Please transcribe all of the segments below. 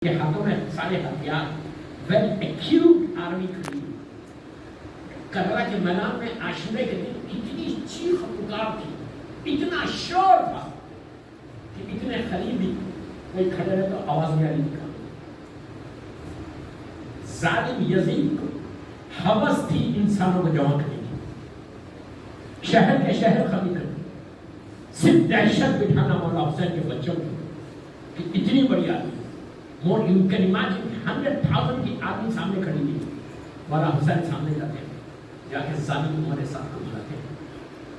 کے ہاتھوں میں سارے ہتھیار ویل ایکیوٹ آرمی کھڑی کربلا کے میدان میں عاشورے کے دن اتنی چیخ پکار تھی، اتنا شور تھا کہ اتنے قریب بھی کوئی کھڑے رہے تو آواز میں نہیں نکال۔ ظالم یزید کو ہوس تھی انسانوں کو جمع کرنے کی، شہر کے شہر خالی کرنے، صرف دہشت بٹھانا مولا حسین کے بچوں کی کہ اتنی بڑی آدمی more you can imagine 100,000 کی آدمی سامنے کھڑی تھی، مولا حسین سامنے جاتے ہیں، جا کے ظالم عمر صاحب کو بلاتے ہیں،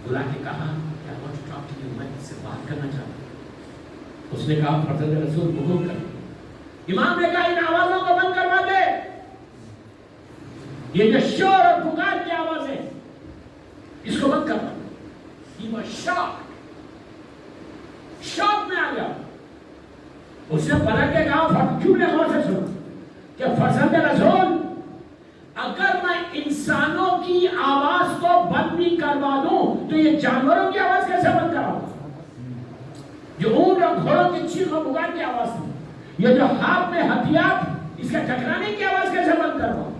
بلا کے کہا کہ I want to talk to you، میں اس سے بات کرنا چاہتا ہوں۔ اس نے کہا فرزند رسول حکم کریں۔ امام نے کہا ان آوازوں کو بند کروا دے، یہ جو شور اور پکار کی آواز ہے اس کو بند کروا دے۔ He was shocked، شوق میں آ گیا۔ اس نے پلٹ کے کہا کیوں نے غور سے سنا کہ فرزند رسول اگر میں انسانوں کی آواز کو بند بھی کروا دوں تو یہ جانوروں کی آواز کیسے بند کراؤں؟ جو اونٹ اور گھوڑوں کی چیخ و پکار کی آواز تھی، یہ جو ہاتھ میں ہتھیار اس کے ٹکرانے کی آواز کیسے بند کرواؤں؟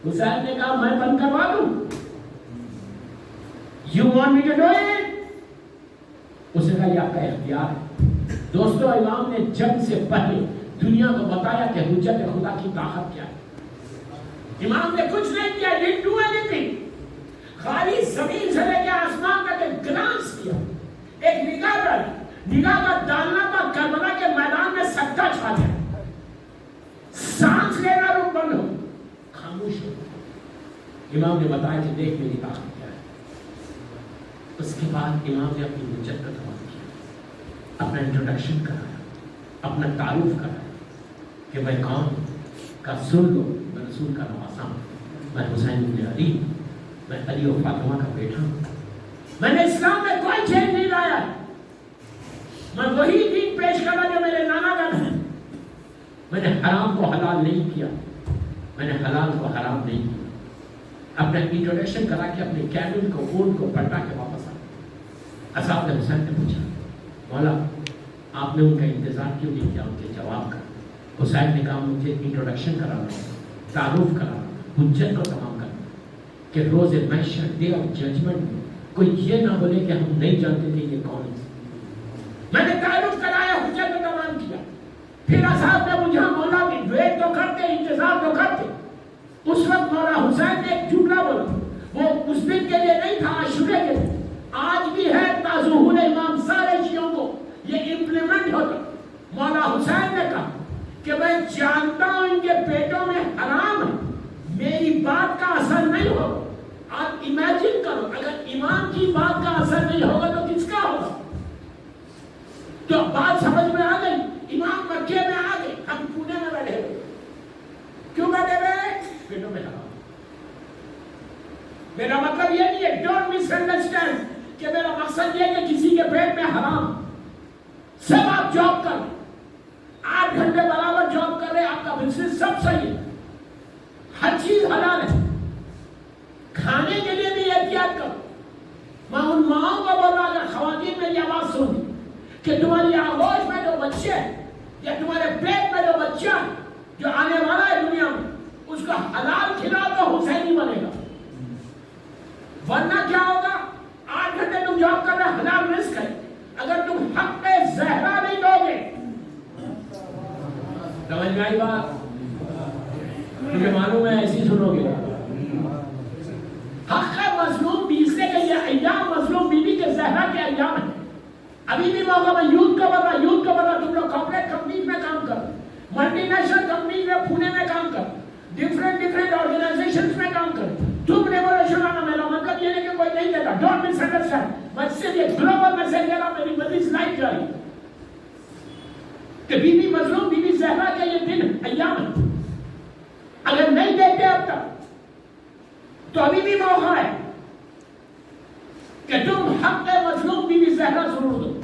حسین نے کہا میں بند کروا دوں۔ You want me to do it؟ اس نے کہا یہ آپ کا اختیار ہے۔ دوستو امام نے جنگ سے پہلے دنیا کو بتایا کہ حجت خدا کی طاقت کیا ہے۔ امام نے کچھ نہیں کیا، didn't do anything، خالی زمین سے لے کے آسمان تک ایک گلانس کیا، ایک نگاہ ڈالی، نگاہ کا ڈالنا تھا کربلا کے میدان میں سکتہ چھا جائے، سانس لینا رک بند ہو، خاموش ہو۔ امام نے بتایا کہ دیکھ میری طاقت کیا ہے۔ اس کے بعد امام نے اپنی حجت کا تمام کیا، اپنا انٹروڈکشن کرایا، اپنا تعارف کرایا کہ میں کون کا سن لو، میں رسول کا نواسا ہوں، میں حسین بن علی، میں علی و فاطمہ کا بیٹا ہوں، میں نے اسلام میں کوئی چینج نہیں لایا، میں وہی دین پیش کرا جو میرے نانا کا ہے، میں نے حرام کو حلال نہیں کیا، میں نے حلال کو حرام نہیں کیا۔ اپنا انٹروڈکشن کرا کے اپنے کیبن کو اونٹ کو پلٹا کے واپس آیا۔ اصحاب حسین نے پوچھا مولا آپ نے ان کا انتظار کیوں نہیں کیا ان کے جواب کا؟ حسین نے کہا مجھے انٹروڈکشن کرانا، تعارف کرانا، حجت کو تمام کرنا کہ روز محشر ڈے آف ججمنٹ میں کوئی یہ نہ بولے کہ ہم نہیں جانتے تھے یہ کون ہے۔ میں نے تعارف کرایا، حجت کو تمام کیا، پھر اصحاب نے مجھے مولا کی ویٹ تو کرتے، انتظار تو کرتے۔ اس وقت مولا حسین نے ایک جملہ بولا، وہ اس دن کے لیے نہیں تھا، عاشورے کے لیے، آج بھی ہے تاظہور امام سارے شیعوں کو یہ امپلیمنٹ ہوتا۔ مولا حسین نے کہا کہ میں جانتا ہوں ان کے پیٹوں میں حرام ہے، میری بات کا اثر نہیں ہوگا۔ آپ امیجن کرو اگر امام کی بات کا اثر نہیں ہوگا تو کس کا ہوگا؟ تو بات سمجھ میں آ گئی، امام مکے میں آ گئے، ہم پونے میں بیٹھے ہوئے، کیوں بیٹھے ہوئے؟ پیٹوں میں حرام۔ میرا مطلب یہ نہیں ہے، ڈونٹ مس انڈرسٹینڈ کہ میرا مقصد یہ ہے کہ کسی کے پیٹ میں حرام، سب آپ جاب کر رہے، 8 گھنٹے برابر جاب کر رہے، آپ کا بزنس سب صحیح ہے، ہر چیز حلال ہے، کھانے کے لیے بھی احتیاط کرو۔ میں ان ماؤں کو بول رہا ہوں اگر خواتین میری آواز سنی کہ تمہاری آغوش میں جو بچے ہیں یا تمہارے پیٹ میں جو بچہ ہے جو آنے والا ہے دنیا میں، اس کو حلال کھلاؤ تو حسینی بنے گا، ورنہ کیا ہوگا؟ 8 گھنٹے تم جاب کر رہے، حلال رزق ہے، اگر تم حق پہ زہرا نہیں دو گے، سمجھ میں آئی بات؟ مجھے معلوم ہے ایسی سنو گے۔ حق ہے مظلوم بیسنے کے یہ ایام مظلوم بیوی کے زہرا کے ایام ہیں۔ ابھی بھی موقع میں یوتھ کا بڑا تم لوگ کارپوریٹ کمپنیز میں کام کرو، ملٹی نیشنل کمپنیز میں پونے میں کام کرو، ڈفرینٹ آرگنائزیشنز میں کام کرو، تم ریولیوشن آنا، میرا مطلب یہ نہیں کہ کوئی نہیں دیتا، ڈونٹ مس انڈرسٹینڈ، میں صرف یہ گلوبل میسج دے رہا ہوں، میری مجلس لائف جاری کہ بی بی مظلوم بی بی زہرا کے یہ دن ایام ہیں، اگر نہیں دیتے اب تک تو ابھی بھی موقع ہے کہ تم حق مظلوم بی بی زہرا ضرور دو۔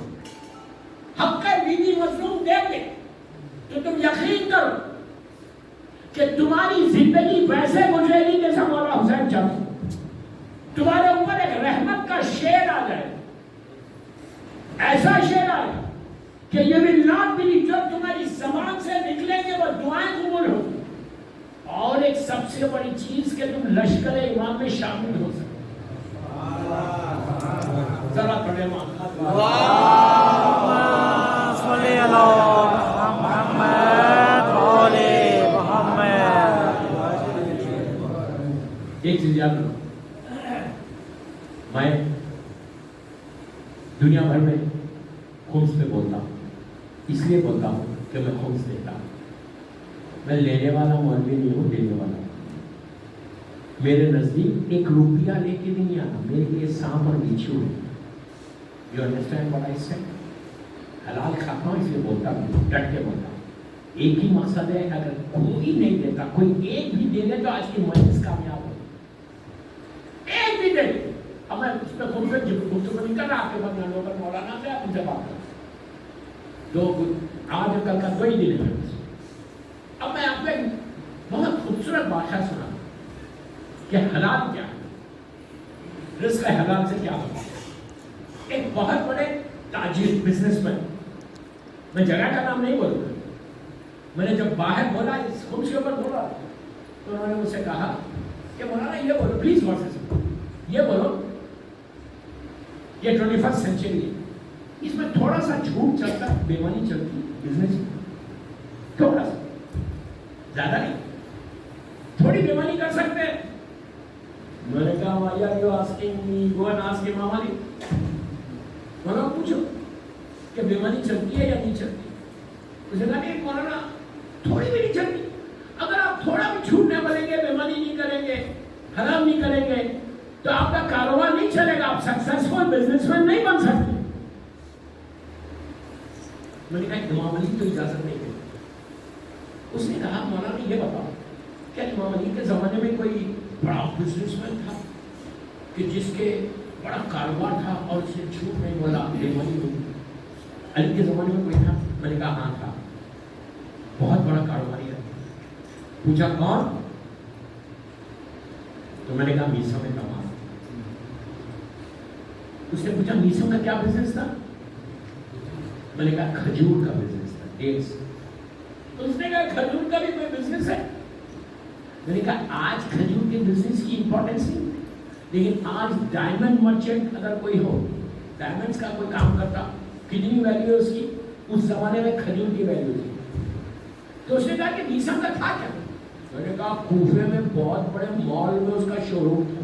حق بی بی مظلوم دے دے تو تم یقین کرو کہ تمہاری زندگی ویسے گزرے گی جیسا مولا حسین چاہتے، تمہارے اوپر ایک رحمت کا شیر آ جائے، ایسا شیر آئے کہ یہ will not believe جو تمہاری زبان سے نکلیں گے وہ دعائیں قبول ہوں. اور ایک سب سے بڑی چیز کہ تم لشکر امام میں شامل ہو سکتے. ذرا پڑھے ایک چیز یاد رکھو، میں دنیا بھر میں خمس پہ بولتا ہوں، اس لیے بولتا ہوں کہ میں خمس دیتا ہوں. میں لینے والا مولوی نہیں ہوں، دینے والا ہوں. میرے نزدیک ایک روپیہ لے کے نہیں آنا، میرے لیے سانپ اور بچھو ہے. You understand what I said? حلال کھاتا ہوں اس لیے بولتا ہوں، ڈٹ کے بولتا ہوں. ایک ہی مقصد ہے، اگر کوئی نہیں دیتا، کوئی ایک بھی دے دے تو آج کی مجلس کامیاب ہو. ایک بھی دے. اب میں اس پہ خود سے گفتگو نہیں کر رہا، آپ کے بعد مولانا سے آپ ان سے بات کریں. تو آج کل کا کوئی دن ہے. اب میں آپ کو ایک بہت خوبصورت بادشاہ سنا کہ حلال کیا ہے، رزق حلال سے کیا ہوتا ہے. ایک بہت بڑے تاجر بزنس مین، میں جگہ کا نام نہیں بولوں گا، میں نے جب باہر بولا اس خمس کے اوپر بولا تو انہوں نے مجھ سے کہا کہ مولانا یہ بولو پلیز یہ بولو یہ 21st سینچری ہے، اس میں تھوڑا سا جھوٹ چلتا ہے، بےمانی چلتی ہے بزنس میں، تھوڑا سا، زیادہ نہیں، تھوڑی بےمانی کر سکتے ہیں. میں نے کہا why are you asking me? Go and ask him Amali. مولانا پوچھو کہ بےمانی چلتی ہے یا نہیں چلتی. اسے کہا نہیں مولانا تھوڑی بھی نہیں چلتی. اگر آپ تھوڑا بھی جھوٹ نہیں بولیں گے، بےمانی نہیں کریں گے، حرام نہیں کریں گے تو آپ کا کاروبار نہیں چلے گا، آپ سکسیسفل بزنس مین نہیں بن سکتے. میں نے کہا امام علی تو اجازت نہیں دی. اس نے کہا مولانا یہ بتاؤ کیا امام علی کے زمانے میں کوئی بڑا بزنس مین تھا کہ جس کے بڑا کاروبار تھا اور اس نے جھوٹ نہیں بولا، بےمانی ہوئی؟ علی کے زمانے میں کوئی تھا؟ میں نے کہا ہاں تھا، بہت بڑا کاروباری ہے. پوچھا کون؟ تو میں نے کہا میسم میں کمال. اس نے پوچھا میسم کا کیا بزنس تھا؟ میں نے کہا کھجور کا بزنس تھا، ڈیٹس. تو اس نے کہا کھجور کا بھی کوئی بزنس ہے؟ میں نے کہا آج کھجور کے بزنس کی امپورٹنس نہیں، لیکن آج ڈائمنڈ مرچنٹ اگر کوئی ہو، ڈائمنڈس کا کوئی کام کرتا، کتنی ویلیو ہے اس کی؟ اس زمانے میں کھجور کی ویلیو تھی. تو اس نے کہا کہ میسم کا تھا کیا؟ میں نے کہا کوفے میں بہت بڑے مال میں اس کا شو روم تھا.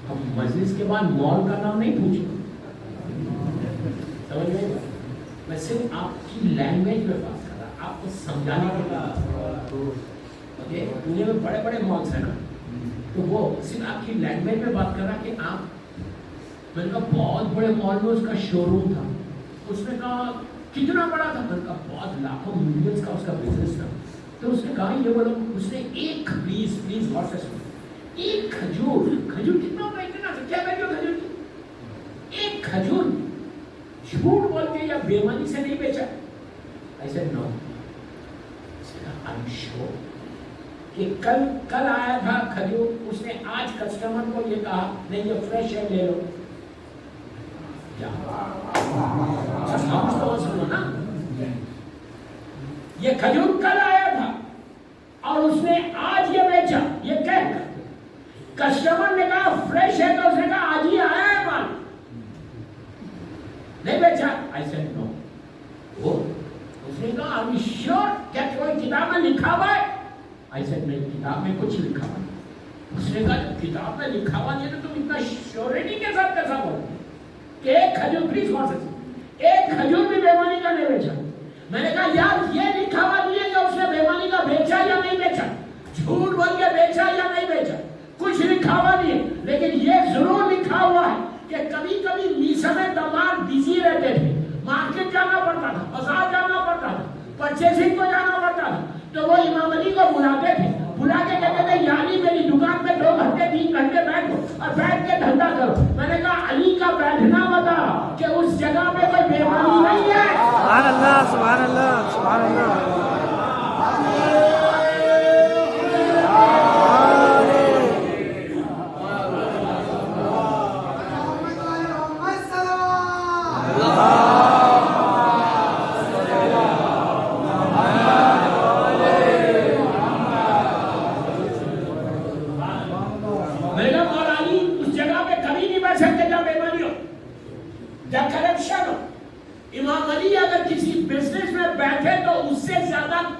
اب مجلس کے بعد مال کا نام نہیں پوچھو، سمجھ گئے؟ میں صرف آپ کی لینگویج میں بات کر رہا، آپ کو سمجھانے کے لیے. دنیا میں بڑے بڑے مالس ہیں نا، تو وہ صرف آپ کی لینگویج میں بات کر رہا کہ آپ. میں نے کہا بہت بڑے مال میں اس کا شو روم تھا. اس نے کہا کتنا بڑا تھا؟ میں نے کہا بہت لاکھوں ملینز کا اس کا بزنس تھا. تو اس نے کہا یہ بولو، اس نے ایک پلیز غور سے سنو، ایک کھجور کتنا ہوگا؟ اتنا کیا ویلیو کھجور کی؟ ایک کھجور جھوٹ بول کے یا بےمانی سے نہیں بیچا. ایسے نو. I'm sure کہ کل آیا تھا کھجور، اس نے آج کسٹمر کو یہ کہا نہیں یہ فریش ہے لے لو. سنو نا، یہ کھجور کل آیا تھا اور اس نے آج یہ بیچا، یہ کہہ کر کسٹمر نے کہا فریش ہے تو اس نے کہا آج ہی آیا ہے مال، نہیں بیچا. ایسے نو. وہ اس نے کہا I'm sure کیا کوئی کتاب میں لکھا ہوا ہے؟ ایسے نہیں، کتاب میں کچھ لکھا ہوا ہے. اس نے کہا کتاب میں لکھا ہوا نہیں تو تم اتنا شیورٹی کے ساتھ کیسا بول کہ ایک کھجور پلیز کون سے ایک کھجور بھی بےمانی کا نہیں بیچا. میں نے کہا یار یہ لکھا ہوا نہیں ہے کہ اس نے بےمانی کا بیچا یا نہیں بیچا، جھوٹ بول کے بیچا یا نہیں بیچا، کچھ لکھا ہوا نہیں ہے. لیکن یہ ضرور لکھا ہوا ہے کہ کبھی کبھی میسم دمار بزی رہتے تھے، مارکیٹ جانا پڑتا تھا، بازار جانا پڑتا تھا، پرچیزنگ کو جانا پڑتا تھا. تو وہ امام علی کو بلاتے تھے، بلا کے کہتے تھے یعنی میری دکان پہ 2 گھنٹے 3 گھنٹے بیٹھو اور بیٹھ کے دھندا کرو. میں نے کہا علی کا بیٹھنا بتا کہ اس جگہ پہ کوئی بےمانی نہیں ہے. سبحان اللہ سبحان اللہ سبحان اللہ. Allah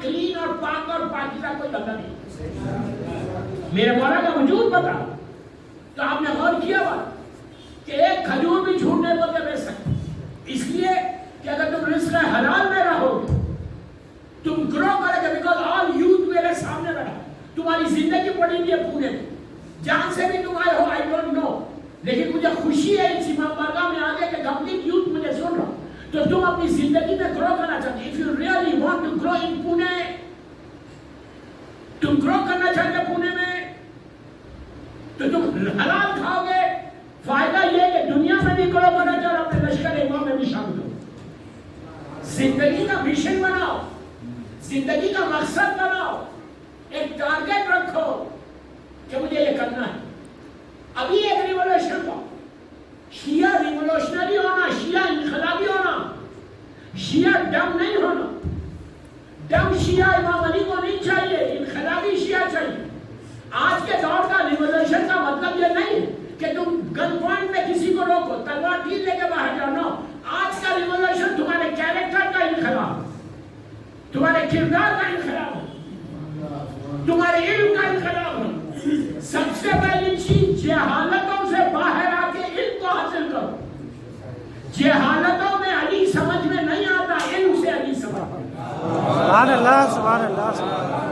کلین اور پاک اور پاکیزہ کوئی بندہ نہیں. میرے مولا کا وجود پتا تو آپ نے غور کیا بات کہ ایک کھجور بھی جھوٹنے کو کیا بیچ سکتے, اس لیے کہ اگر تم رزق حلال میں رہو گے تم گرو کرے گے, بیکاز آل یوتھ میرے سامنے بیٹھا, تمہاری زندگی پڑی ہوئی ہے پونے میں, جہاں سے بھی تم آئے ہو آئی ڈونٹ نو, لیکن مجھے خوشی ہے اس امام بارگاہ میں آگے کہ کمپلیٹ یوتھ مجھے سن رہا, تو تم اپنی زندگی میں گرو کرنا چاہتے, if you really want to grow in Pune, تم گرو کرنا چاہتے پونے میں تو تم حلال کھاؤ گے, فائدہ یہ کہ دنیا میں بھی گرو کرنا چاہو, اپنے لشکر امام میں بھی شامل ہو. زندگی کا مشن بناؤ, زندگی کا مقصد بناؤ, ایک ٹارگیٹ رکھو کہ مجھے یہ کرنا ہے. ابھی ایک ریولوشن کا شیعہ ریولوشنری ہونا, شیعہ انقلابی ہونا, شیعہ ڈم نہیں ہونا. ڈم شیعہ امام علی کو نہیں چاہیے, انقلابی شیعہ چاہیے. آج کے دور کا ریولوشن کا مطلب یہ نہیں کہ تم گن پوائنٹ میں کسی کو روکو, تلوار ڈھیل لے کے باہر جاؤ. نو, آج کا ریولوشن تمہارے کیریکٹر کا انقلاب, تمہارے کردار کا انقلاب ہو, تمہارے علم کا انقلاب ہو. سب سے پہلی چیز جہالتوں سے باہر آ کے علم کو حاصل کرو. جہالتوں میں علی سمجھ میں نہیں آتا, علم سے علی سمجھ. سبحان اللہ, سبحان اللہ, سبحان اللہ.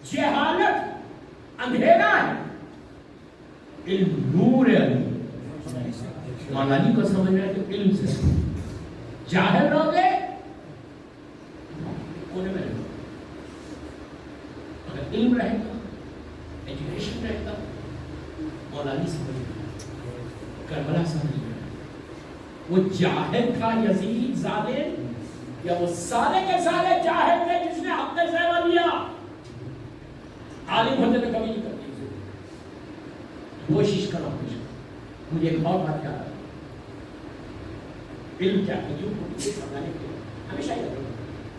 جہالت اندھیرا ہے, علم نور ہے. مولا علی کو سمجھنا ہے تو علم سے. جاہل رہو گے کونے میں رہو, اگر علم رہے گا, ایجوکیشن رہے گا, مولا علی سمجھ گا, کربلا سمجھ گا. وہ جاہل تھا یزید زادے, یا وہ سارے کے سارے جاہل تھے جس نے حق زیور لیا؟ عالم ہوتے تو کبھی نہیں کرتے. کوشش کرو, مجھے ایک اور بات یاد آئی, علم کیا ہے, جو سمجھانے کے لیے ہمیشہ یاد رکھو,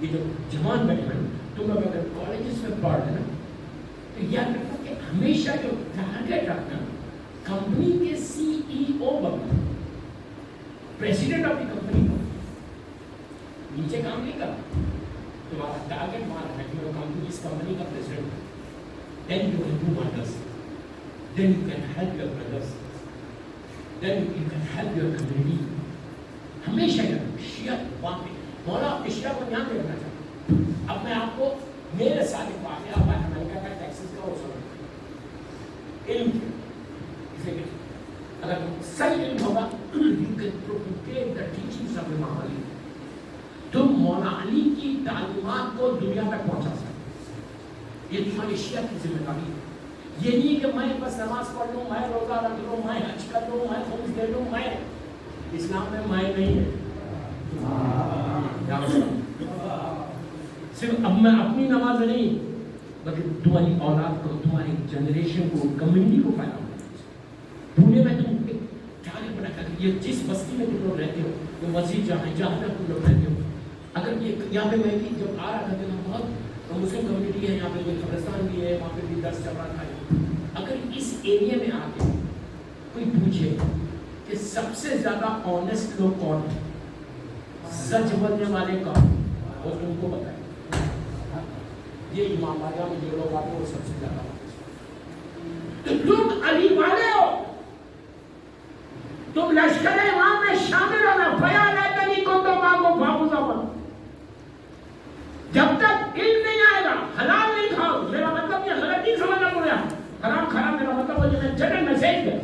یہ جو جوان بنے ہیں تم لوگ اگر کالجز میں پڑھ رہے نا تو یاد رکھو کہ ہمیشہ جو ٹارگیٹ رکھنا کمپنی کے سی ای او بننا, پریزیڈنٹ آف دی کمپنی کو, نیچے کام نہیں کرنا. تمہارا ٹارگیٹ مارک ہے کہ کمپنی اس کمپنی کا president, then you can do wonders, then you can help your brothers, then you can help your community. ہمیشہ شیعہ واقعی مولا اپنے شیعہ کو دھیان دے رکھنا چاہتا. اب میں آپ کو میرے ساتھ ایک واقعہ امریکہ کا ٹیکسس کا وہ سنا, علم اسے کہ اگر صحیح علم ہوگا you can propagate the teachings of امام علی, تم مولا علی کی تعلیمات کو دنیا تک پہنچا سکتے. یہ تمہاری شیعہ کی ذمہ داری ہے. یہ نہیں کہ میں بس نماز پڑھ لوں, میں روزہ رکھ لوں, میں حج کر لوں, میں خمس دے لوں. میں اسلام میں نہیں ہے. صرف اب میں اپنی نماز نہیں بلکہ تمہاری اولاد کو, تمہاری جنریشن کو, کمیونٹی کو فائدہ ہونا. پونے میں تم ٹارگیٹ بنا کر, یہ جس بستی میں تم لوگ رہتے ہو, وہ مسجد جہاں میں تم لوگ رہتے ہو, اگر یہ یہاں پہ میں بھی جب آ رہا تھا تو بہت مسلم کمیونٹی ہے, یہاں پہ کوئی قبرستان بھی ہے, وہاں پہ بھی درس چل رہا تھا. اگر اس ایریا میں آ کے کوئی پوچھے کہ سب سے زیادہ آنیسٹ لوگ کون ہیں, سچ بولنے والے کون, وہ تم کو بتائے. یہ امام بارگاہ میں جو لوگ آتے ہیں وہ سب سے زیادہ. تو تم علی والے ہو, تم لشکر امام میں شامل ہونا. بیان ہے تنی کو تو مانگو بابوزہ بنو. جب تک علم نہیں آئے گا حلال نہیں کھاؤ. میرا مطلب یہ غلط نہیں سمجھنا پڑا, حرام کھانا میرا مطلب ہے میں جنرل میسیج ہے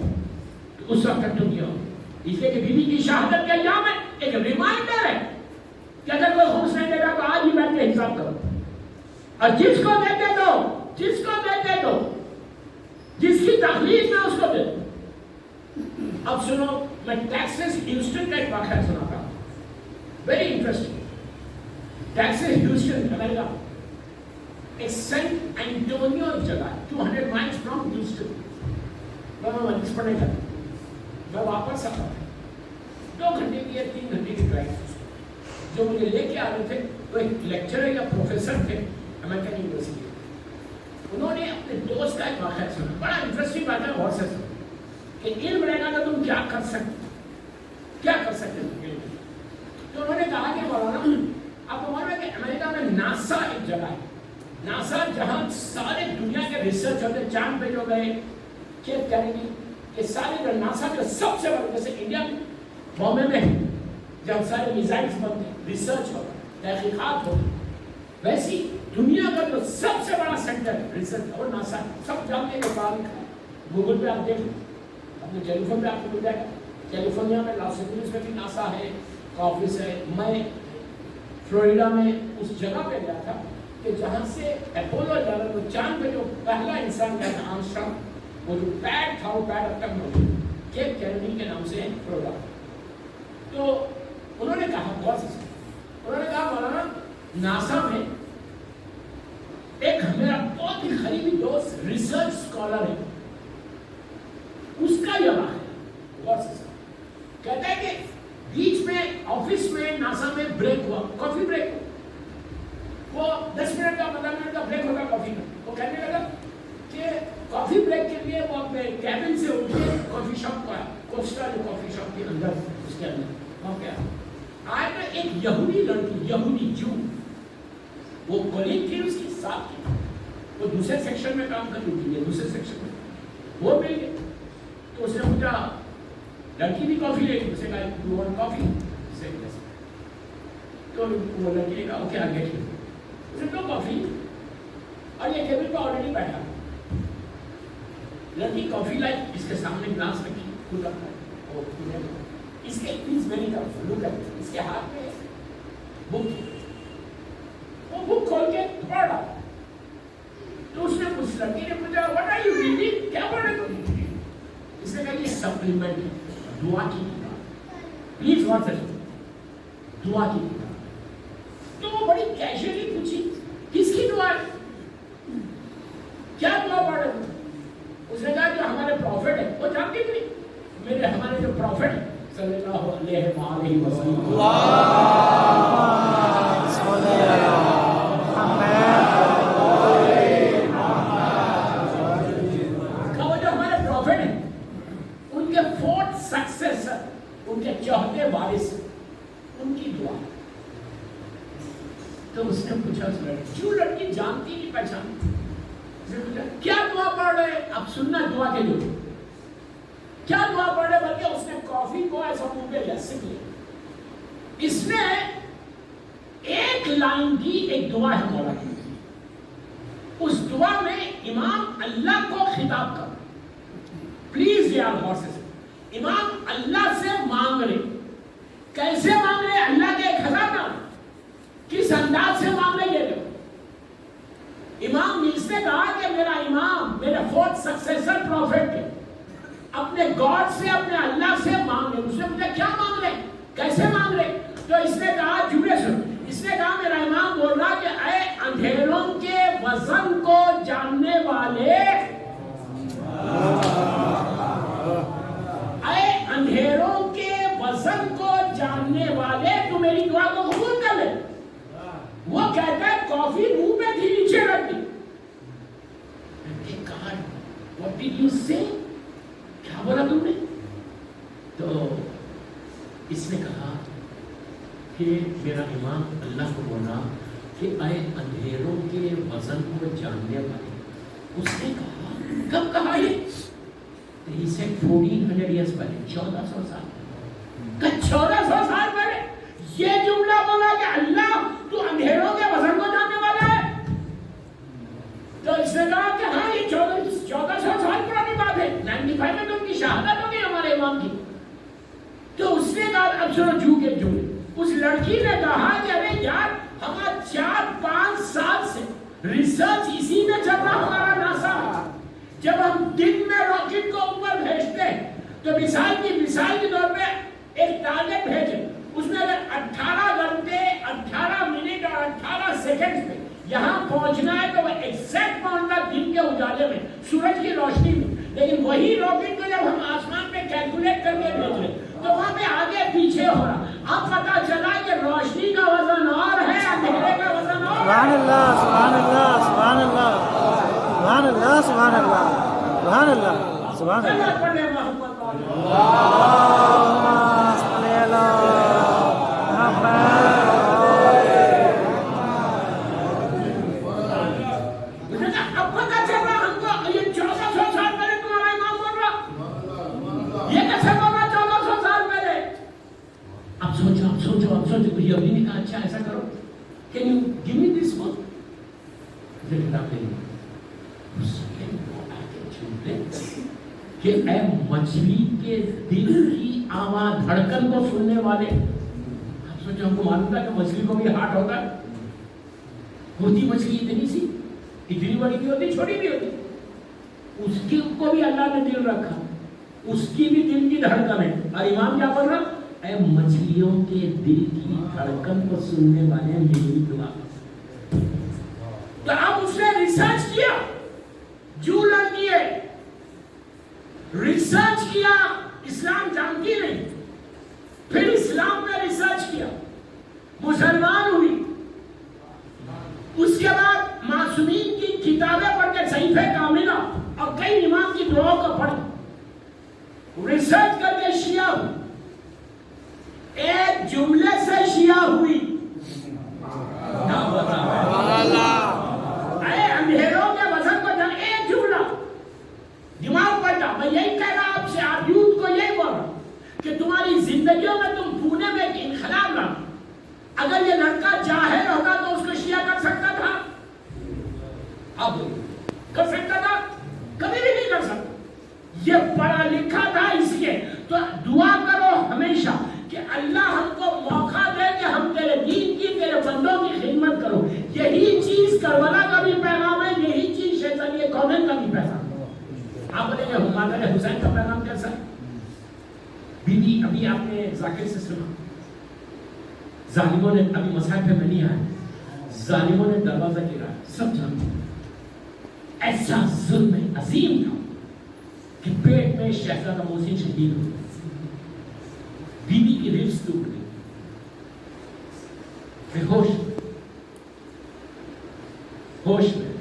اس وقت تک تم کیا ہو. اس لیے کہ بی بی کی شہادت کے ایام میں ایک ریمائنڈر ہے کہ اگر کوئی خمس نہیں دے گا تو آج ہی بیٹھ کے حساب کرو, اور جس کو دیتے دو, جس کو دیتے دو, جس کی تخلیص میں اس کو دے دو. اب سنو, میں ٹیکسس ہیوسٹن کا ایک واقعہ سناتا ہوں, ویری انٹرسٹنگ. ٹیکسس ہیوسٹن امریکہ, ایک سینٹ اینٹونیو جگہ 200 مائلز فرام ہیوسٹن. میں مجلس پڑھنے جاتا, میں واپس آتا ہوں, 2 گھنٹے کی یا 3 گھنٹے کی ڈرائیو. جو مجھے لے کے آ رہے تھے وہ ایک لیکچرر یا پروفیسر تھے امریکن یونیورسٹی. انہوں نے اپنے دوست کا ایک واقعہ سنا, بڑا انٹرسٹنگ بات ہے, غور سے سنا کہ علم رہے گا تو تم کیا کر سکتے, کیا کر سکتے ہو علم. تو انہوں نے کہا کہ مولانا آپ کو معلوم ہے کہ امریکہ میں ناسا ایک جگہ ہے, ناسا جہاں سارے دنیا کے ریسرچ ہوتے, چاند پہ جو گئے کیپ کریں گے کہ سارے جو ناسا جو سب سے بڑا, جیسے انڈیا میں بامبے میں جب سارے میزائلس بنتے, ریسرچ ہوتا, تحقیقات ہوتی, ویسی دنیا کا جو سب سے بڑا سینٹر ریسرچ اور ناسا سب جانتے ہیں. گوگل پہ آپ دیکھیں, اپنے ٹیلی فون پہ آپ کو مل جائے گا. کیلیفورنیا میں لاس اینجلس میں بھی ناسا ہے کا آفس ہے. میں فلوریڈا میں اس جگہ پہ گیا تھا کہ جہاں سے اپولو 11 کو چاند پہ جو پہلا انسان گیا تھا آرمسٹرانگ, وہ جو پیڈ تھا وہ پیڈ اب تک موجود کیپ کینیڈی کے نام سے ہے فلوریڈا. تو انہوں نے کہا بہت سے, انہوں نے کہا مولانا ناسا میں ایک میرا بہت ہی قریبی دوست ریسرچ اسکالر ہے, اس کا یہ واقعہ بہت سے کہتا ہے کہ بیچ میں آفس میں ناسا میں بریک ہوا, کافی بریک ہوا, وہ 10 منٹ کا 15 منٹ کا بریک ہوگا کافی کا. وہ کہنے لگا کہ کافی بریک کے لیے وہ اپنے کیبن سے اٹھ کے کافی شاپ کو آیا, کوسٹا جو کافی شاپ کے اندر, اس کے اندر وہاں کیا آئے نا ایک یہودی لڑکی, یہودی جو وہ کولیگ تھی اس کی ساتھ کی, وہ دوسرے سیکشن میں کام کر رہی تھی, دوسرے سیکشن میں وہ مل گئے. تو اس نے پوچھا, لڑکی بھی کافی لے گی, اسے کہا یو وانٹ کافی, تو وہ لڑکی نے کہا اوکے آئی گیٹ یو. اس نے تو کافی, اور یہ ٹیبل پہ آلریڈی بیٹھا, لڑکی کافی لائی, اس کے سامنے گلاس رکھی, خود رکھا, اس کے پلیز میری طرف لک ہے, اس کے ہاتھ میں بک, وہ بک کھول کے پڑھ رہا. تو اس نے اس لڑکی نے پوچھا واٹ آر یو ریڈنگ, کیا پڑھ رہے تم؟ اس نے کہا یہ سپلیمنٹ ہے, دعا کی کتاب, پلیز واٹ از دعا کی کتاب. تو وہ بڑی کیجولی پوچھی کس کی دعا ہے, کیا دعا پڑھ رہے تھے؟ اس نے کہا جو ہمارے پروفٹ ہے, وہ جانتی تھی میرے ہمارے جو پروفٹ ہے صلی اللہ علیہ وسلم, سکسیسر, ان کے چوتھے وارث, ان کی دعا. تو اس نے پوچھا اس لڑکی, جو لڑکی جانتی نہیں پہچانتی, اس نے پوچھا کیا دعا پڑھ رہے, اب سننا دعا کے لیے کیا دعا پڑھ رہے, بلکہ اس نے کافی کو ایسا منہ پہ لیا, سک لیا. اس نے ایک لائن کی, ایک دعا ہے مولا کی, اس دعا میں امام اللہ کو خطاب کر, پلیز یار غور سے, امام اللہ سے مانگ رہے, کیسے مانگ رہے, اللہ کے ایک خزانہ, کس انداز سے مانگ رہے یہ لوگ. امام نے کہا کہ میرا امام, میرے فورتھ سکسیسر پروفٹ کے اپنے گاڈ سے, اپنے اللہ سے مانگ رہے. اس نے پوچھا کیا مانگ رہے, کیسے مانگ رہے؟ تو اس نے کہا, جملے سن, اس نے کہا میرا امام بول رہا کہ اے اندھیروں کے وزن کو جاننے والے, اے اندھیروں کے وزن کو جاننے والے, تو میری دعا کو قبول کر لے. وہ کہتا ہے کافی منہ میں تھی, نیچے رکھ دی. کہا what did you say, کیا بولا تم نے؟ تو اس نے کہا کہ میرا امام اللہ کو بولا کہ اے اندھیروں کے وزن کو جاننے والے. اس نے کہا کب کہا یہ؟ He said 1400 years پہلے, 1400 سال, 1400 سال پہلے یہ جملہ بولا کہ اللہ تو اندھیروں کے وزن کو جاننے والا ہے. تو اس نے کہا کہ ہاں یہ 1400 سال پرانی بات ہے, 95 میں تو ان کی شہادت ہوگی ہمارے امام کی. تو اس نے کہا اب سنو جو کے جملے, اس لڑکی نے کہا کہ ارے یار ہمارا 4-5 سال سے ریسرچ اسی میں چل رہا ہمارا ناسا. جب ہم دن میں راکٹ کو اوپر بھیجتے ہیں تو مثال کے طور پہ ایک ٹارگٹ بھیجے, اس میں اگر 18 گھنٹے 18 منٹ اور 18 سیکنڈ پہ یہاں پہنچنا ہے تو وہ ایگزیکٹ پہنچنا دن کے اجالے میں, سورج کی روشنی میں. لیکن وہی راکٹ کو جب ہم آسمان پہ کیلکولیٹ کر کے بھیج رہے تو وہاں پہ آگے پیچھے ہو رہا. اب پتا چلا کہ روشنی کا وزن اور ہے, اندھیرے کا وزن اور ہے. سبحان اللہ, سبحان اللہ, سبحان اللہ, سبحان اللہ, سبحان اللہ, سبحان اللہ, سبحان اللہ. پڑھے محمد اللہم صلی علی محمد سوچو یہ ابھی نے کہا اچھا ایسا کرو کین یو گیو می دس بک کتاب نہیں کہ اے مچھلی کے دل کی آواز دھڑکن کو سننے والے. آپ سوچو ہم کو معلوم تھا کہ مچھلی کو بھی ہارٹ ہوتا ہے. ہوتی مچھلی اتنی سی, اتنی بڑی بھی ہوتی چھوٹی بھی ہوتی, اس کی کو بھی اللہ نے دل رکھا, اس کی بھی دل کی دھڑکن ہے. اور امام کیا پڑھ رہا, اے مچھلیوں کے دل کی دھڑکن کو سننے والے میری دعا. تو اب اس نے ریسرچ کیا, جو لڑکی ہے ریسرچ کیا, اسلام جانتی نہیں, پھر اسلام میں ریسرچ کیا, مسلمان ہوئی, اس کے بعد معصومین کی کتابیں پڑھ کے صحیفہ کاملہ اور کئی امام کی دعاؤں کو پڑھی, ریسرچ کر کے شیعہ ہوئی, ایک جملے سے شیعہ ہوئی. اندھیروں کے وزن کو جان, ایک جملہ دماغ پڑھتا. میں یہی کہہ رہا آپ سے, آپ یوتھ کو یہی بول رہا کہ تمہاری زندگیوں میں تم پونے میں ایک انقلاب لاؤ. اگر یہ لڑکا جاہل ہوگا تو اس کو شیعہ کر سکتا تھا, اب کر سکتا تھا, کبھی بھی نہیں کر سکتا. یہ پڑھا لکھا تھا اس لیے. تو دعا کرو ہمیشہ کہ اللہ ہم کو موقع دے کہ ہم تیرے دین کی, تیرے بندوں کی خدمت کرو. یہی چیز کربلا کا بھی پیغام ہے, یہی چیز شیطانی کونین کا بھی پیغام ہے. آپ بولیں گے مادر حسین کا پیغام کیسا ہے؟ بی بی, ابھی آپ نے ذاکر سے سنا, ظالموں نے, ابھی مصاحف میں نہیں آئے, ظالموں نے دروازہ گرا, سب جانتے ہیں. ایسا ظلم عظیم تھا کہ پیٹ میں شہزادہ محسن شہید ہو گیا, بی بی کی ربس ٹوٹ گئی, بے ہوش, ہوش میں.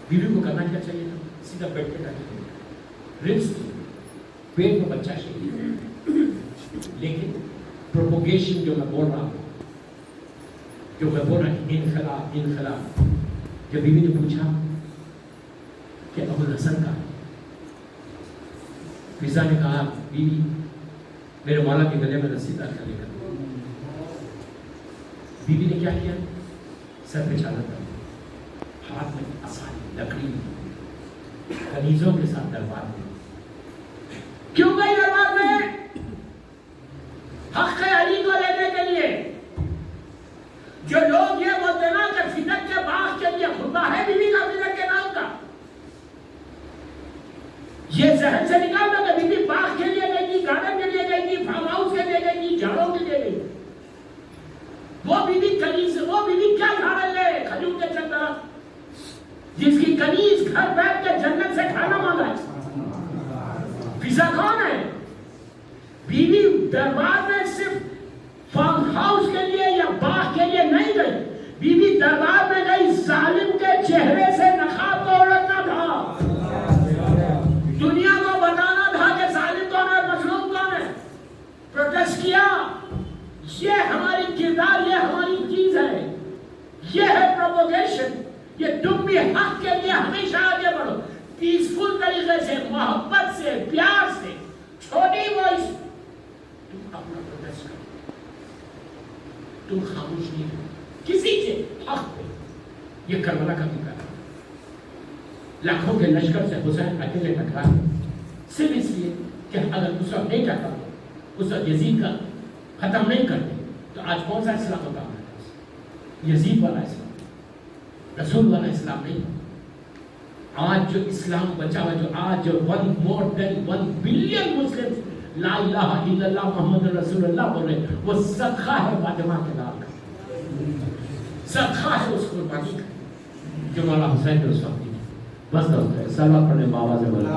بیوی کو کرنا کیا چاہیے تھا, سیدھا بیڈ پہ ڈال ربس ٹوٹ, پیٹ میں بچہ شہید. لیکن پروپوگیشن جو میں بول رہا ہوں, انقلاب, جب بیوی نے پوچھا کہ ابو الحسن کا, فضا نے کہا بیوی میرے مولا کے گلے میں رسی ڈال کر لے کر. بیوی نے کیا کیا, سر پہ چادر ڈال, ہاتھ میں آسانی لکڑی, کنیزوں کے ساتھ دربار میں. کیوں گئی دربار میں؟ حق علی کو لینے کے لیے. جو لوگ یہ بولتے نا کہ فدق کے باغ کے لیے خطبہ ہے بیوی کا, فدق کے نام کا, یہ ذہن سے نکال دو کہ بیوی باغ کے لیے گئی تھی, گارڈن کے لیے گئی تھی, فارم ہاؤس کے لیے گئی تھی, جھاڑوں کے لیے گئی. وہ بیوی کنیز, وہ بیوی کیا کھانے لے کھجور کے چندر, جس کی کنیز گھر بیٹھ کے جنت سے کھانا مانگا ہے. فضا کون ہے؟ بیوی دربار میں صرف فارم ہاؤس کے لیے یا باغ کے لیے نہیں گئی, بیوی دربار میں گئی ظالم کے چہرے سے نقاب کو اڑنا تھا, دنیا کو بتانا تھا کہ ظالم کون ہے, مظلوم کون ہے. پروٹیسٹ کیا, یہ ہماری کردار, یہ ہماری چیز ہے, یہ ہے پروپوگیشن. یہ تم بھی حق کے لیے ہمیشہ آگے بڑھو, پیسفل طریقے سے, محبت سے, پیار سے, چھوٹی وائس. تم اپنا پروٹیسٹ کرو, تم خاموش نہیں رہو کسی کے حق پہ. یہ کربلا کا بھی کہا, لاکھوں کے لشکر سے حسین اکیلے ٹکرا صرف اس لیے کہ اگر اس وقت نہیں ٹکرا, اس وقت یزید کا ختم نہیں کرتے تو آج کون سا اسلام ہوتا ہے؟ یزید والا اسلام, رسول والا اسلام نہیں. آج جو اسلام بچا ہوا, جو آج جو more than 1 billion مسلم لا الہ الا اللہ محمد رسول اللہ بول رہے, وہ صدقہ ہے فاطمہ کے لال کا, صدقہ ہے اس قربانی کا جو مولا حسین نے اس وقت دی. بس دوست ہے, سلوات پڑھنے بابا سے بولے